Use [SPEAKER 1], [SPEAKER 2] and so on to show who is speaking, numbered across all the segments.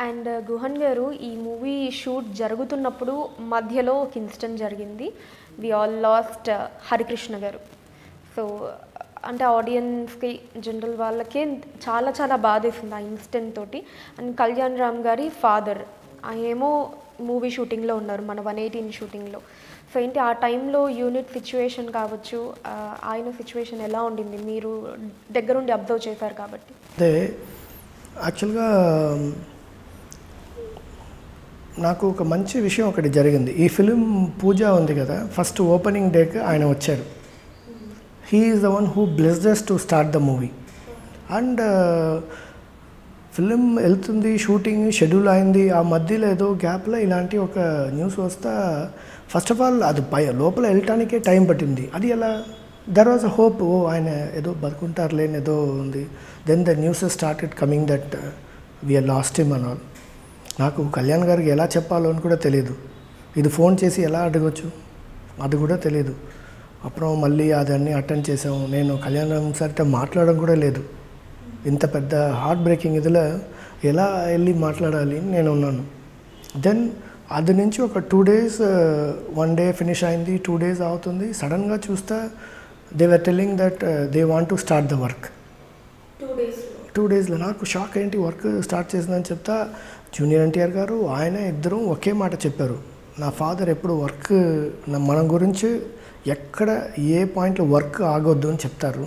[SPEAKER 1] And Guhan గారు ఈ movie shoot జరుగుతున్నప్పుడు మధ్యలో ఒక ఇన్సిడెంట్ జరిగింది. వి ఆల్ లాస్ట్ హరికృష్ణ గారు. సో అంటే ఆడియన్స్కి జనరల్ వాళ్ళకే చాలా చాలా బాధేసింది ఆ ఇన్సిడెంట్ తోటి. అండ్ కళ్యాణ్ రామ్ గారి ఫాదర్ ఏమో మూవీ షూటింగ్లో ఉన్నారు, మన 118 షూటింగ్లో. సో ఏంటి ఆ టైంలో యూనిట్ సిచ్యువేషన్ కావచ్చు, ఆయన సిచ్యువేషన్ ఎలా ఉండింది? మీరు దగ్గరుండి అబ్జర్వ్ చేశారు కాబట్టి.
[SPEAKER 2] అదే యాక్చువల్గా నాకు ఒక మంచి విషయం ఒకటి జరిగింది. ఈ ఫిలిం పూజ ఉంది కదా, ఫస్ట్ ఓపెనింగ్ డేకి ఆయన వచ్చారు. He is the one who blessed us to start the movie. And film వెళ్తుంది, షూటింగ్ షెడ్యూల్ అయింది, ఆ మధ్యలో ఏదో గ్యాప్లో ఇలాంటి ఒక న్యూస్ వస్తా ఫస్ట్ ఆఫ్ ఆల్ అది లోపల వెళ్ళటానికే టైం పట్టింది. అది ఎలా దర్ వాజ్ అ హోప్, ఓ ఆయన ఏదో బతుకుంటారులేని ఏదో ఉంది. Then the news started coming that we are lost him and all. నాకు కళ్యాణ్ గారికి ఎలా చెప్పాలో అని కూడా తెలియదు. ఇది ఫోన్ చేసి ఎలా అడగచ్చు అది కూడా తెలియదు. అప్పుడు మళ్ళీ అదన్నీ అటెండ్ చేసాము. నేను కళ్యాణ్ రామ్ సార్తో మాట్లాడడం కూడా లేదు. ఇంత పెద్ద హార్ట్ బ్రేకింగ్ ఇదిలో ఎలా వెళ్ళి మాట్లాడాలి నేను ఉన్నాను. దెన్ అది నుంచి ఒక 2 days 1 day ఫినిష్ అయింది, 2 days అవుతుంది. సడన్గా చూస్తా they were telling that they want to start the work. 2 daysలో నాకు షాక్, ఏంటి వర్క్ స్టార్ట్ చేసిందని చెప్తా. జూనియర్ ఎన్టీఆర్ గారు ఆయన ఇద్దరు ఒకే మాట చెప్పారు, నా ఫాదర్ ఎప్పుడు వర్క్ మన గురించి ఎక్కడ ఏ పాయింట్లో వర్క్ ఆగొద్దు అని చెప్తారు.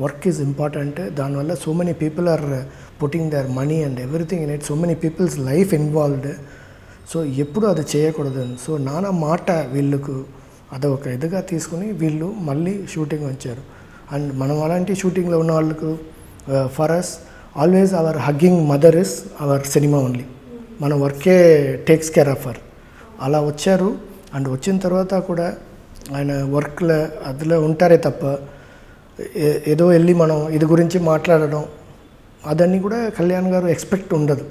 [SPEAKER 2] వర్క్ ఈజ్ ఇంపార్టెంట్, దానివల్ల so many people are putting their money and everything in it, so many people's life involved. So ఎప్పుడు అది చేయకూడదని సో నాన్న మాట వీళ్ళకు అదొక ఇదిగా తీసుకుని వీళ్ళు మళ్ళీ షూటింగ్ వచ్చారు. అండ్ మనం అలాంటి షూటింగ్లో ఉన్న వాళ్ళకు for us always our hugging mother is our cinema only. మన వర్కే టేక్స్ కేర్ ఆఫ్ హర్. అలా వచ్చారు. అండ్ వచ్చిన తర్వాత కూడా ఆయన వర్క్లో అందులో ఉంటారే తప్ప ఏదో వెళ్ళి మనం ఇది గురించి మాట్లాడడం అదన్నీ కూడా కళ్యాణ్ గారు ఎక్స్పెక్ట్ ఉండదు.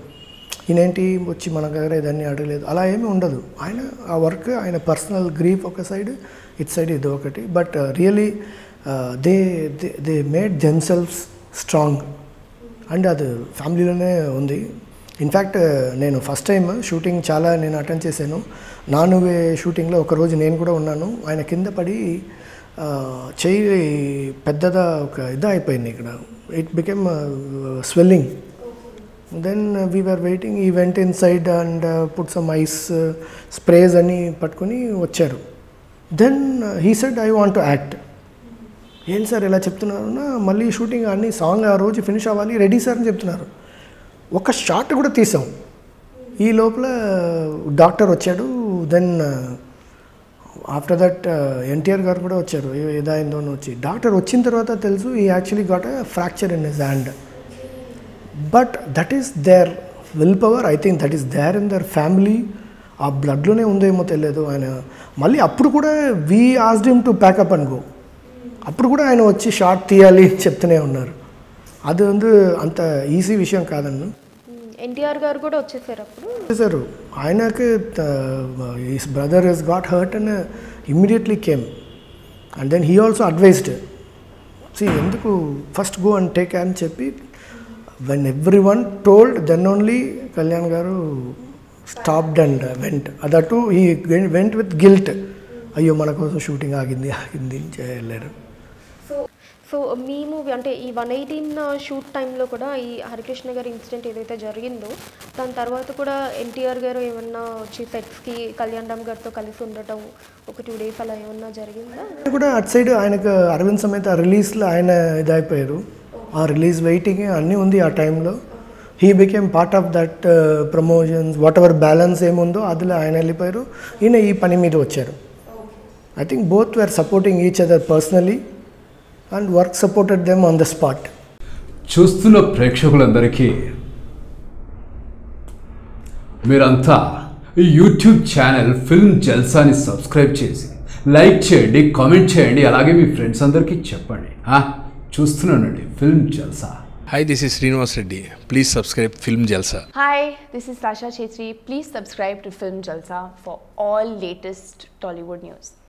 [SPEAKER 2] ఈయనేంటి వచ్చి మన దగ్గర ఇదన్నీ అడగలేదు, అలా ఏమీ ఉండదు. ఆయన ఆ వర్క్ ఆయన పర్సనల్ గ్రీఫ్ ఒక సైడ్, ఇట్ సైడ్ ఇది ఒకటి. But really they made themselves strong. And అది ఫ్యామిలీలోనే ఉంది. ఇన్ఫ్యాక్ట్ నేను ఫస్ట్ టైం షూటింగ్ చాలా నేను అటెండ్ చేశాను. నానువే షూటింగ్లో ఒకరోజు నేను కూడా ఉన్నాను. ఆయన కింద పడి చెయ్యి పెద్దదా ఒక ఇది అయిపోయింది ఇక్కడ, it became swelling. Then we were waiting, he went inside and put some ice sprays అని పట్టుకుని వచ్చారు. Then he said I want to act. ఏం సార్ ఇలా చెప్తున్నారున్నా, మళ్ళీ షూటింగ్ అన్ని సాంగ్ ఆ రోజు ఫినిష్ అవ్వాలి, రెడీ సార్ అని చెప్తున్నారు. ఒక షాట్ కూడా తీసాం. ఈ లోపల డాక్టర్ వచ్చాడు. దెన్ ఆఫ్టర్ దట్ ఎన్టీఆర్ గారు కూడా వచ్చారు, ఏదైందో వచ్చి. డాక్టర్ వచ్చిన తర్వాత తెలుసు ఈ actually got a fracture in his hand. But that is their will power, I think that is there in their family. ఆ బ్లడ్లోనే ఉందేమో తెలియదు. ఆయన మళ్ళీ అప్పుడు కూడా we asked him to pack up and go. అప్పుడు కూడా ఆయన వచ్చి షార్ట్ తీయాలి అని చెప్తూనే ఉన్నారు. అది అంత ఈజీ విషయం కాదండి.
[SPEAKER 1] ఎన్టీఆర్ గారు కూడా వచ్చేసారు అప్పుడు.
[SPEAKER 2] వచ్చేసారు. ఆయనకి his brother he's got hurt and immediately came. And then he also advised, సి ఎందుకు ఫస్ట్ గో అండ్ టేక్ అని చెప్పి when everyone told then only Kalyan garu stopped and went. అదటు హీ వెంట్ విత్ గిల్ట్, అయ్యో మన కోసం షూటింగ్ ఆగింది చేయలేరు.
[SPEAKER 1] సో మీ మూవీ అంటే ఈ 118 షూట్ టైంలో కూడా ఈ హరికృష్ణ గారి ఇన్సిడెంట్ ఏదైతే జరిగిందో దాని తర్వాత కూడా ఎన్టీఆర్ గారు ఏమన్నా వచ్చి సెట్స్కి కళ్యాణ్ రామ్ గారితో కలిసి ఉండటం ఒక 2 days అలా ఏమన్నా జరిగిందా?
[SPEAKER 2] కూడా అటు సైడ్ ఆయనకు అరవింద్ సమేత రిలీజ్లో ఆయన ఇదైపోయారు. ఆ రిలీజ్ వెయిటింగ్ అన్నీ ఉంది ఆ టైంలో. He became part of that promotions, what ever balance ఏముందో అందులో ఆయన వెళ్ళిపోయారు. ఈయన ఈ పని మీద వచ్చారు. I think both were supporting each other personally and work supported them on the spot.
[SPEAKER 3] చూస్తున్న ప్రేక్షకులందరికీ మీరంతా ఈ యూట్యూబ్ ఛానల్ ఫిల్మ్ జల్సాని సబ్స్క్రైబ్ చేసి లైక్ చేయండి, కామెంట్ చేయండి, అలాగే మీ ఫ్రెండ్స్ అందరికీ చెప్పండి. చూస్తున్నానండి film Jalsa.
[SPEAKER 4] Hi, this is Srinivas Reddy. Please subscribe Film Jalsa.
[SPEAKER 5] Hi, this is Rasha Chetri. Please subscribe to Film Jalsa for all latest Tollywood news.